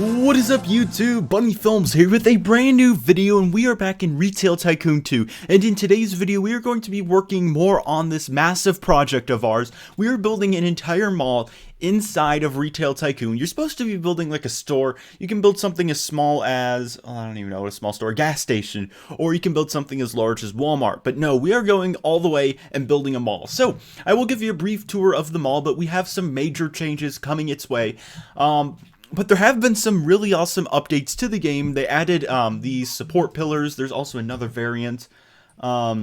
What is up YouTube? Bunny Films here with a brand new video, and we are back in Retail Tycoon 2. And in today's video we are going to be working more on this massive project of ours. We are building an entire mall inside of Retail Tycoon. You're supposed to be building like a store. You can build something as small as, I don't even know what a small store, a gas station, or you can build something as large as Walmart. But no, we are going all the way and building a mall. So I will give you a brief tour of the mall, but we have some major changes coming its way. But there have been some really awesome updates to the game. They added these support pillars. There's also another variant. Let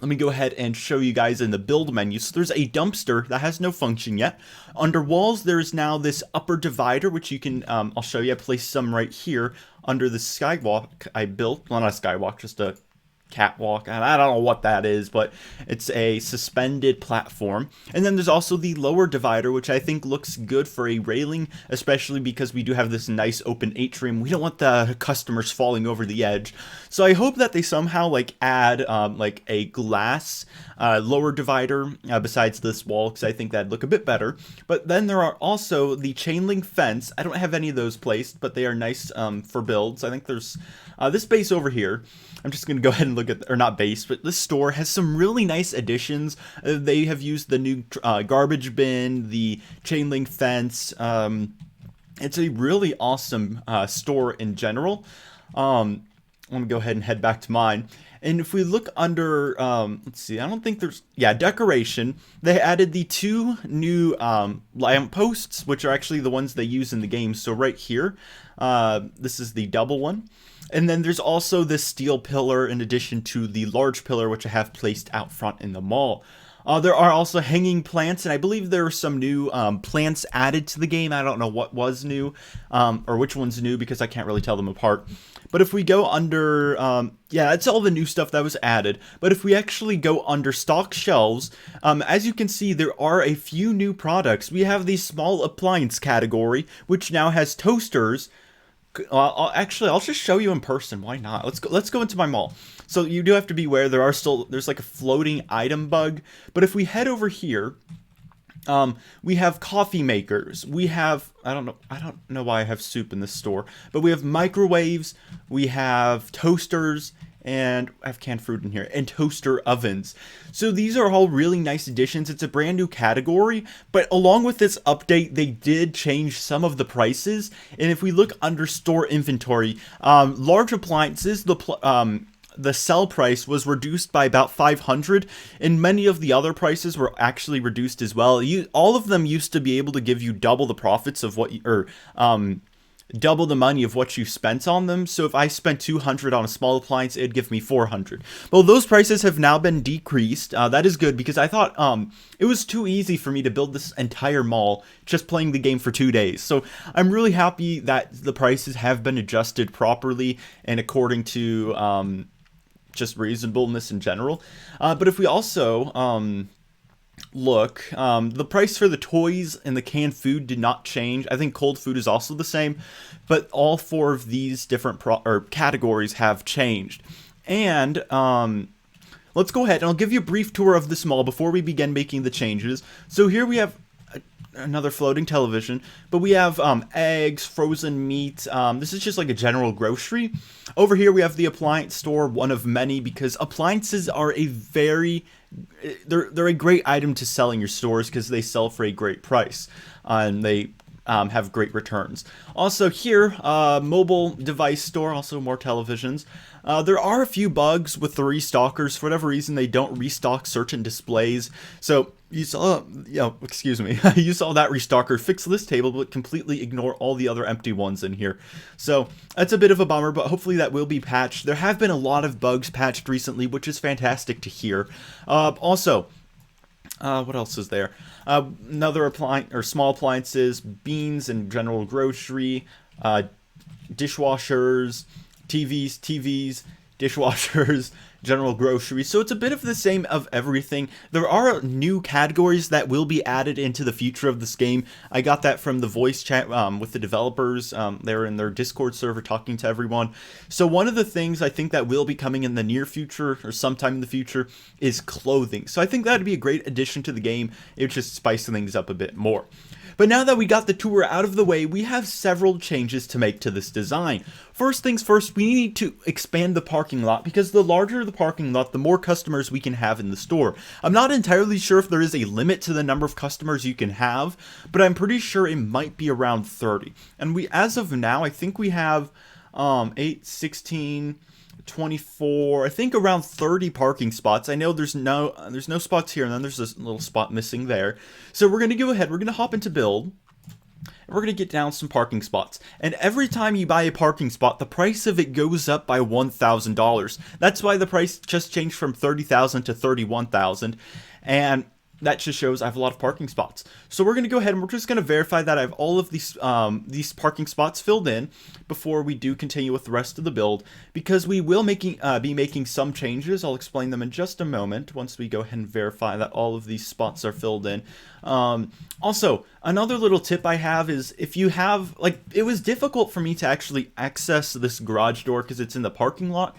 me go ahead and show you guys in the build menu. So there's a dumpster that has no function yet. Under walls, there is now this upper divider, which you can, I'll show you. I placed some right here under the skywalk I built. Well, not a skywalk, just a catwalk. I don't know what that is, but it's a suspended platform. And then there's also the lower divider, which I think looks good for a railing, especially because we do have this nice open atrium. We don't want the customers falling over the edge. So I hope that they somehow like add like a glass lower divider besides this wall, because I think that'd look a bit better. But then there are also the chain link fence. I don't have any of those placed, but they are nice for builds. I think there's this base over here. I'm just going to go ahead and look at, or not base, but this store has some really nice additions. They have used the new garbage bin, the chain link fence. It's a really awesome store in general. Let me go ahead and head back to mine. And if we look under, let's see, I don't think there's, decoration. They added the two new lamp posts, which are actually the ones they use in the game. So right here, this is the double one. And then there's also this steel pillar in addition to the large pillar, which I have placed out front in the mall. There are also hanging plants, and I believe there are some new plants added to the game. I don't know what was new, or which one's new, because I can't really tell them apart. But if we go under, it's all the new stuff that was added. But if we actually go under stock shelves, as you can see, there are a few new products. We have the small appliance category, which now has toasters. I'll just show you in person. Why not? Let's go into my mall. So you do have to be aware there's like a floating item bug. But if we head over here, we have coffee makers. We have, I don't know why I have soup in this store, but we have microwaves, we have toasters, and I have canned fruit in here, and toaster ovens. So these are all really nice additions. It's a brand new category, but along with this update, they did change some of the prices. And if we look under store inventory, large appliances, the sell price was reduced by about 500, and many of the other prices were actually reduced as well. All of them used to be able to give you double the profits of double the money of what you spent on them. So if I spent 200 on a small appliance, it'd give me 400. Well, those prices have now been decreased. That is good, because I thought it was too easy for me to build this entire mall just playing the game for 2 days. So I'm really happy that the prices have been adjusted properly and according to just reasonableness in general. But if we also look, the price for the toys and the canned food did not change. I think cold food is also the same, but all four of these different categories have changed. And let's go ahead and I'll give you a brief tour of this mall before we begin making the changes. So here we have another floating television, but we have eggs, frozen meat. This is just like a general grocery. Over here we have the appliance store, one of many, because appliances are they're a great item to sell in your stores because they sell for a great price, and they have great returns. Also here, mobile device store, also more televisions. There are a few bugs with the restockers. For whatever reason, they don't restock certain displays. So you saw, you saw that restocker fix this table, but completely ignore all the other empty ones in here. So that's a bit of a bummer, but hopefully that will be patched. There have been a lot of bugs patched recently, which is fantastic to hear. Also, what else is there? Another small appliances, beans and general grocery, dishwashers, TVs, dishwashers, general grocery. So it's a bit of the same of everything. There are new categories that will be added into the future of this game. I got that from the voice chat with the developers. They're in their Discord server talking to everyone. So one of the things I think that will be coming in the near future or sometime in the future is clothing. So I think that'd be a great addition to the game. It would just spice things up a bit more. But now that we got the tour out of the way, we have several changes to make to this design. First things first, we need to expand the parking lot, because the larger the parking lot, the more customers we can have in the store. I'm not entirely sure if there is a limit to the number of customers you can have, but I'm pretty sure it might be around 30. And as of now, I think we have 8, 16, 24, I think around 30 parking spots. I know there's no spots here, and then there's this little spot missing there. So we're going to go ahead, we're going to hop into build, and we're going to get down some parking spots. And every time you buy a parking spot, the price of it goes up by $1,000. That's why the price just changed from $30,000 to $31,000. And that just shows I have a lot of parking spots. So we're going to go ahead and we're just going to verify that I have all of these parking spots filled in before we do continue with the rest of the build, because we will be making some changes. I'll explain them in just a moment once we go ahead and verify that all of these spots are filled in. Also, another little tip I have is, if you have, like, it was difficult for me to actually access this garage door because it's in the parking lot.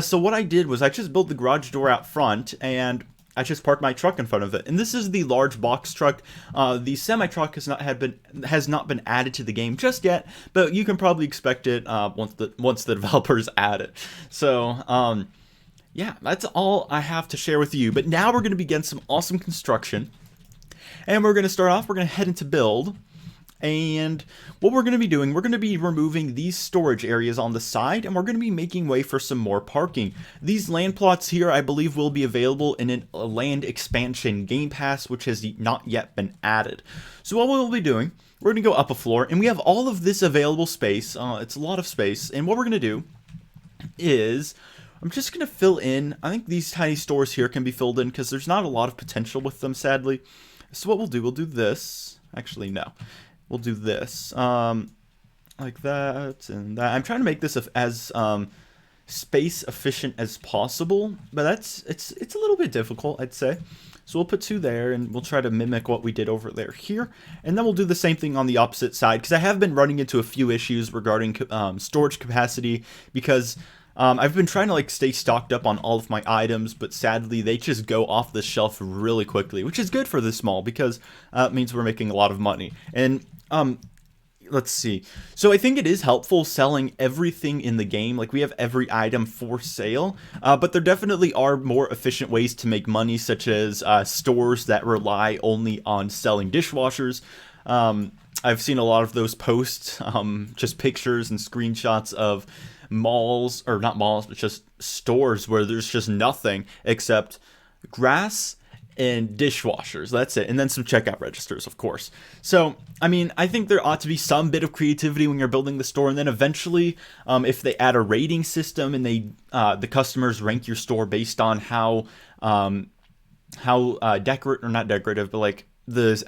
So what I did was I just built the garage door out front, and I just parked my truck in front of it. And this is the large box truck. The semi truck has not been added to the game just yet, but you can probably expect it once the developers add it. So yeah, that's all I have to share with you. But now we're going to begin some awesome construction, and we're going to start off. We're going to head into build. And what we're going to be doing, we're going to be removing these storage areas on the side, and we're going to be making way for some more parking. These land plots here, I believe, will be available in a land expansion game pass, which has not yet been added. So what we'll be doing, we're going to go up a floor, and we have all of this available space. It's a lot of space, and what we're going to do is, I'm just going to fill in, I think these tiny stores here can be filled in because there's not a lot of potential with them, sadly. So what we'll do this. Actually, no. We'll do this, like that and that. I'm trying to make this as space efficient as possible, but it's a little bit difficult, I'd say. So we'll put 2 there, and we'll try to mimic what we did over there here. And then we'll do the same thing on the opposite side, because I have been running into a few issues regarding storage capacity, because I've been trying to stay stocked up on all of my items, but sadly they just go off the shelf really quickly, which is good for this mall, because it means we're making a lot of money. And let's see. So I think it is helpful selling everything in the game. Like, we have every item for sale, but there definitely are more efficient ways to make money, such as stores that rely only on selling dishwashers. I've seen a lot of those posts, just pictures and screenshots of malls, or not malls, but just stores where there's just nothing except grass and dishwashers. That's it. And then some checkout registers, of course. So, I mean, I think there ought to be some bit of creativity when you're building the store. And then eventually, if they add a rating system and the customers rank your store based on how decorative, or not decorative, but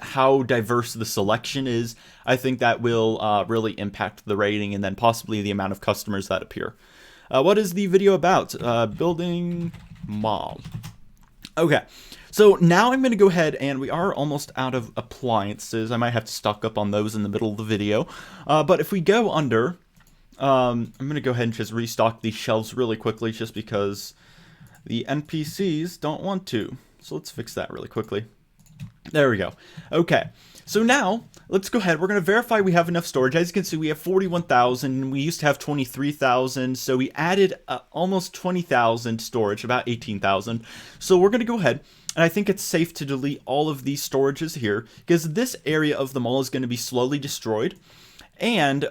how diverse the selection is, I think that will really impact the rating, and then possibly the amount of customers that appear. What is the video about? Building mall. Okay, so now I'm going to go ahead, and we are almost out of appliances. I might have to stock up on those in the middle of the video. But if we go under, I'm going to go ahead and just restock these shelves really quickly, just because the NPCs don't want to. So let's fix that really quickly. There we go. Okay, so now let's go ahead. We're going to verify we have enough storage. As you can see, we have 41,000. We used to have 23,000, so we added almost 20,000 storage, about 18,000. So we're going to go ahead, and I think it's safe to delete all of these storages here, because this area of the mall is going to be slowly destroyed. And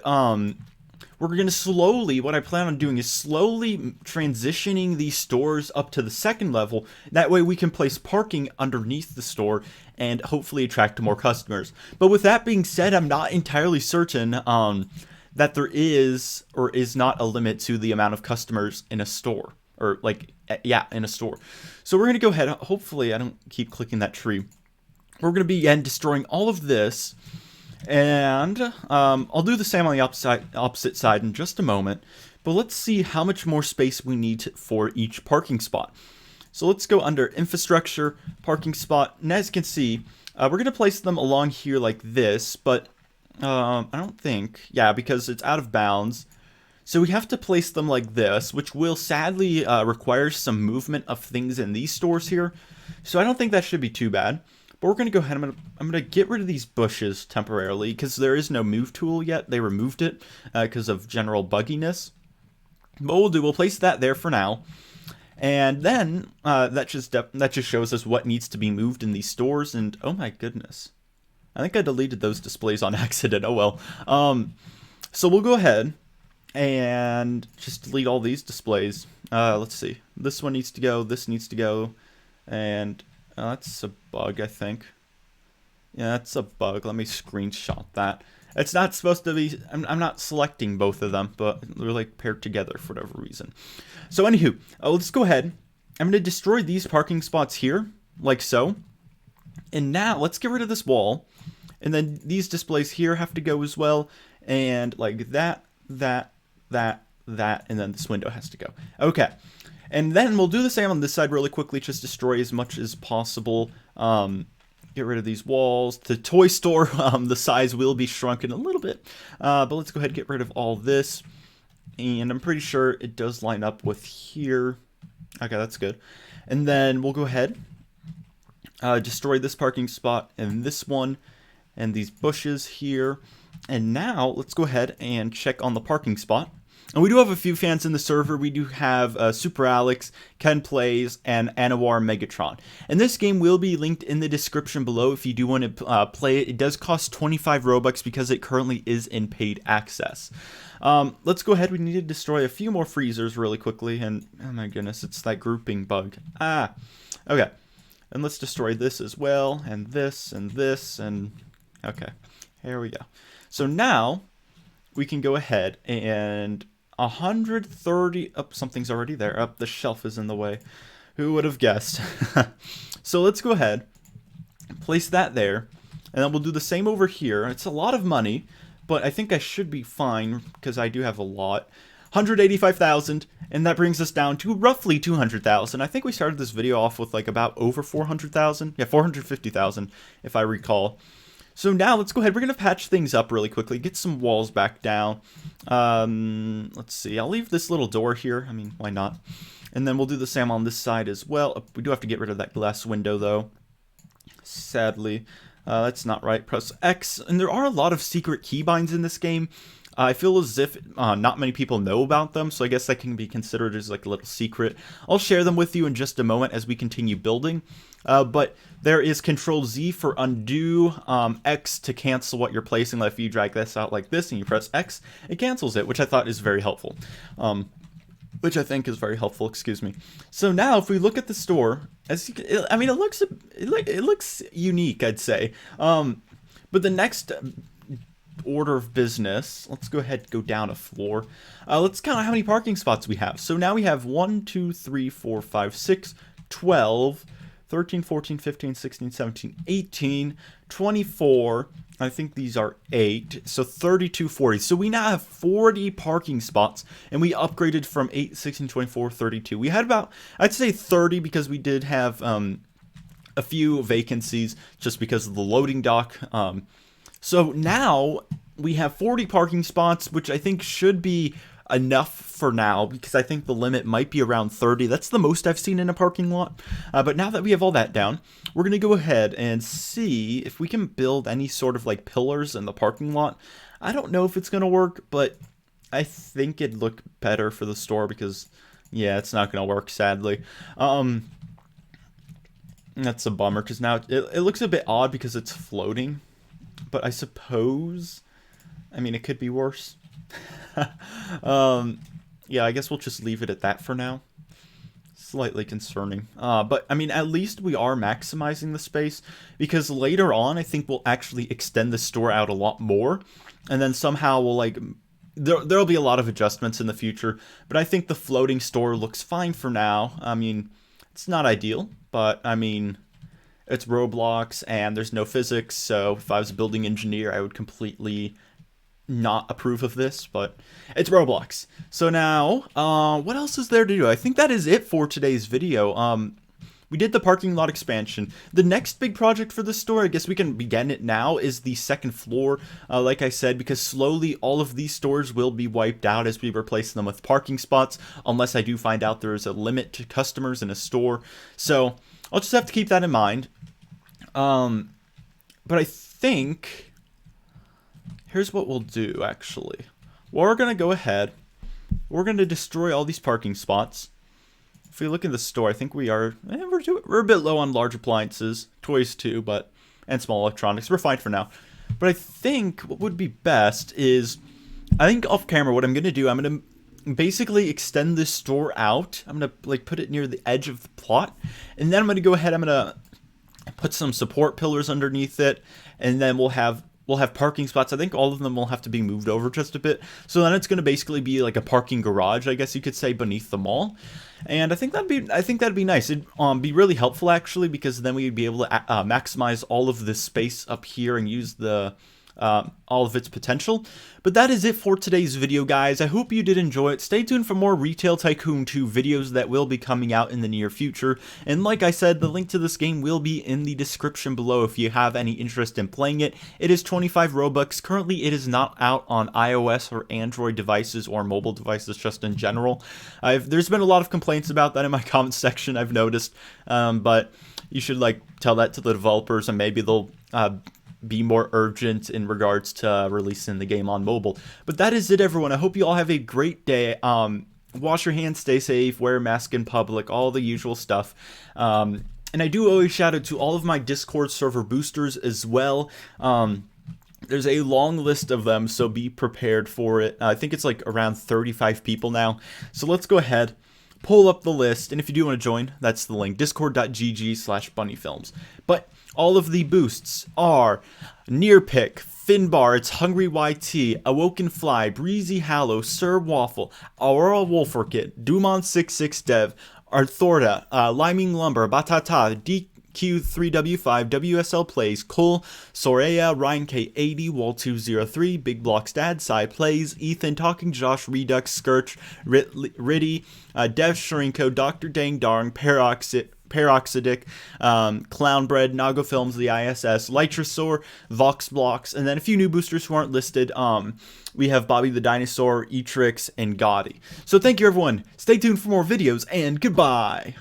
we're going to slowly, what I plan on doing is slowly transitioning these stores up to the second level. That way we can place parking underneath the store and hopefully attract more customers. But with that being said, I'm not entirely certain that there is or is not a limit to the amount of customers in a store. Or in a store. So we're going to go ahead, hopefully I don't keep clicking that tree. We're going to begin destroying all of this. And I'll do the same on the opposite side in just a moment, but let's see how much more space we need for each parking spot. So let's go under infrastructure, parking spot, and as you can see, we're going to place them along here like this, but I don't think, because it's out of bounds. So we have to place them like this, which will sadly require some movement of things in these stores here. So I don't think that should be too bad. But we're going to go ahead. I'm gonna get rid of these bushes temporarily because there is no move tool yet. They removed it because of general bugginess. But we'll place that there for now. And then that just shows us what needs to be moved in these stores. And oh my goodness, I think I deleted those displays on accident. Oh well. So we'll go ahead and just delete all these displays. Let's see. This one needs to go. This needs to go. And that's a bug, I think. Yeah, that's a bug. Let me screenshot that. It's not supposed to be. I'm not selecting both of them, but they're like paired together for whatever reason. So anywho, let's go ahead. I'm going to destroy these parking spots here, like so. And now let's get rid of this wall. And then these displays here have to go as well. And like that, and then this window has to go. Okay. And then we'll do the same on this side really quickly. Just destroy as much as possible. Get rid of these walls. The toy store, the size will be shrunken a little bit. But let's go ahead and get rid of all this. And I'm pretty sure it does line up with here. Okay, that's good. And then we'll go ahead. Destroy this parking spot and this one. And these bushes here. And now let's go ahead and check on the parking spot. And we do have a few fans in the server. We do have Super Alex, Ken Plays, and Anwar Megatron. And this game will be linked in the description below if you do want to play it. It does cost 25 Robux because it currently is in paid access. Let's go ahead. We need to destroy a few more freezers really quickly. And oh my goodness, it's that grouping bug. Okay. And let's destroy this as well. And this and this. And okay. Here we go. So now we can go ahead and 130, something's already there. The shelf is in the way. Who would have guessed? So let's go ahead, place that there, and then we'll do the same over here. It's a lot of money, but I think I should be fine because I do have a lot. 185,000, and that brings us down to roughly 200,000. I think we started this video off with like about over 400,000. Yeah, 450,000 if I recall. So now let's go ahead. We're going to patch things up really quickly. Get some walls back down. Let's see. I'll leave this little door here. I mean, why not? And then we'll do the same on this side as well. We do have to get rid of that glass window, though. Sadly. That's not right. Press X. And there are a lot of secret keybinds in this game. I feel as if not many people know about them, so I guess that can be considered as like a little secret. I'll share them with you in just a moment as we continue building. But there is Control Z for undo, X to cancel what you're placing. Like if you drag this out like this and you press X, it cancels it, which I thought is very helpful. Excuse me. So now if we look at the store, I mean, it looks unique, I'd say. But the next order of business, let's go ahead and go down a floor. Let's count how many parking spots we have. So now we have 1, 2, 3, 4, 5, 6, 12, 13, 14, 15, 16, 17, 18, 24. I think these are 8. So 32, 40. So we now have 40 parking spots, and we upgraded from 8, 16, 24, 32. We had about, I'd say 30 because we did have a few vacancies just because of the loading dock. So now we have 40 parking spots, which I think should be enough for now because I think the limit might be around 30. That's the most I've seen in a parking lot. But now that we have all that down, we're going to go ahead and see if we can build any sort of like pillars in the parking lot. I don't know if it's going to work, but I think it'd look better for the store because, yeah, it's not going to work, sadly. That's a bummer because now it looks a bit odd because it's floating. But I suppose, I mean, it could be worse. Yeah, I guess we'll just leave it at that for now. Slightly concerning. But, I mean, at least we are maximizing the space. Because later on, I think we'll actually extend the store out a lot more. And then somehow we'll, like, there'll be a lot of adjustments in the future. But I think the floating store looks fine for now. I mean, it's not ideal. But, I mean, it's Roblox and there's no physics, so if I was a building engineer, I would completely not approve of this, but it's Roblox. So now, what else is there to do? I think that is it for today's video. We did the parking lot expansion. The next big project for this store, I guess we can begin it now, is the second floor, like I said, because slowly all of these stores will be wiped out as we replace them with parking spots, unless I do find out there is a limit to customers in a store. So I'll just have to keep that in mind. But I think here's what we'll do, actually. We're going to go ahead. We're going to destroy all these parking spots. If we look in the store, I think we're a bit low on large appliances. Toys too, and small electronics. We're fine for now. But I think what would be best is, I think off camera, what I'm going to do, I'm going to basically extend this store out. I'm going to put it near the edge of the plot. And then I'm going to go ahead, I'm going to put some support pillars underneath it. And then we'll have parking spots. I think all of them will have to be moved over just a bit. So then it's going to basically be like a parking garage, I guess you could say, beneath the mall. And I think that'd be nice. It'd be really helpful, actually, because then we'd be able to maximize all of this space up here and use all of its potential. But that is it for today's video, guys. I hope you did enjoy it. Stay tuned for more Retail Tycoon 2 videos that will be coming out in the near future. And like I said, the link to this game will be in the description below if you have any interest in playing it. It is 25 Robux. Currently, it is not out on iOS or Android devices or mobile devices just in general. There's been a lot of complaints about that in my comments section, I've noticed. But you should tell that to the developers, and maybe they'll be more urgent in regards to releasing the game on mobile. But that is it, everyone. I hope you all have a great day. Wash your hands, stay safe, wear a mask in public, all the usual stuff. And I do owe a shout out to all of my Discord server boosters as well. There's a long list of them, so be prepared for it. I think it's around 35 people now. So let's go ahead, pull up the list, and if you do want to join, that's the link, discord.gg/bunnyfilms. But all of the boosts are Nearpick, Finbar, It's Hungry YT, Awoken Fly, Breezy Hallow, Sir Waffle, Aurora Wolferkit, Dumont66 Dev, Arthorda, Liming Lumber, Batata, DQ3W5, WSL Plays, Cole, Soraya, Ryan K80, Wall203, Big Blocks Dad, Psy Plays, Ethan, Talking Josh, Redux, Skirch, Riddy, Dev Shrinko, Dr. Dang Darn, Peroxidic, Clownbread, Nago Films, the ISS, Litrosaur, Vox Blocks, and then a few new boosters who aren't listed. We have Bobby the Dinosaur, Etrix, and Gotti. So thank you, everyone. Stay tuned for more videos, and goodbye.